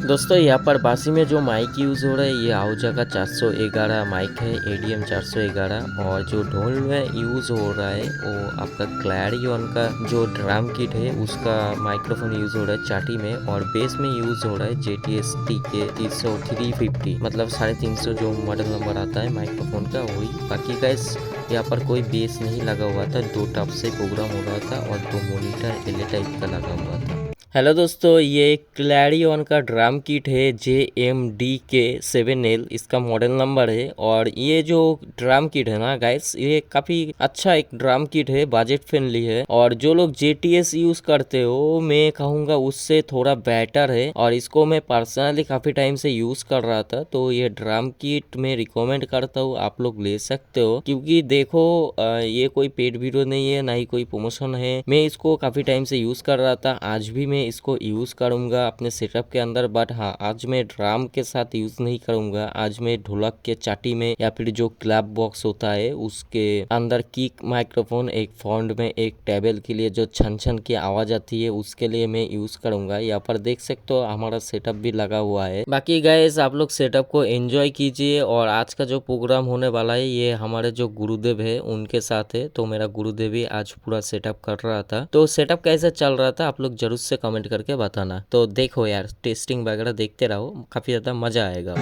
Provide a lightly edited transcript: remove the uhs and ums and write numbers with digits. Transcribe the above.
दोस्तों यहाँ पर बासी में जो माइक यूज़ हो रहा है ये आहूजा का 411 माइक है, एडीएम 411। और जो ढोल में यूज़ हो रहा है वो आपका क्लैरियन का जो ड्रम किट है उसका माइक्रोफोन यूज़ हो रहा है चाटी में। और बेस में यूज़ हो रहा है JTS TK 350, मतलब 350 जो मॉडल नंबर आता है माइक्रोफोन का वही। बाकी गाइस यहाँ पर कोई बेस नहीं लगा हुआ था, 2 टप से प्रोग्राम हो रहा था और 2 मॉनिटर एल टाइप का लगा हुआ था। हेलो दोस्तों, ये क्लैरियन का ड्रम किट है JMDK 7L, इसका मॉडल नंबर है। और ये जो ड्रम किट है ना गाइस, ये काफ़ी अच्छा एक ड्रम किट है, बजट फ्रेंडली है। और जो लोग JTS यूज़ करते हो मैं कहूँगा उससे थोड़ा बेटर है। और इसको मैं पर्सनली काफ़ी टाइम से यूज़ कर रहा था, तो ये ड्रम किट मैं रिकमेंड करता हूँ, आप लोग ले सकते हो। क्योंकि देखो ये कोई पेड वीडियो नहीं है, ना ही कोई प्रमोशन है। मैं इसको काफ़ी टाइम से यूज़ कर रहा था, आज भी मैं इसको यूज़ करूँगा अपने सेटअप के अंदर। बट हाँ, आज मैं ड्रम के साथ यूज़ नहीं करूँगा, आज मैं ढोलक के चाटी में या फिर जो क्लैप बॉक्स होता है उसके अंदर किक माइक्रोफोन, एक फाउंड में एक टेबल के लिए जो छन छन की आवाज़ आती है उसके लिए मैं यूज़ करूँगा। यहाँ पर देख सकते हो हमारा सेटअप भी लगा हुआ है। बाकी गाइस आप लोग सेटअप को एंजॉय कीजिए। और आज का जो प्रोग्राम होने वाला है ये हमारे जो गुरुदेव है उनके साथ है, तो मेरा गुरुदेव ही आज पूरा सेटअप कर रहा था। तो सेटअप कैसे चल रहा था आप लोग जरूर से कमेंट करके बताना। तो देखो यार, टेस्टिंग वगैरह देखते रहो, काफी ज्यादा मजा आएगा।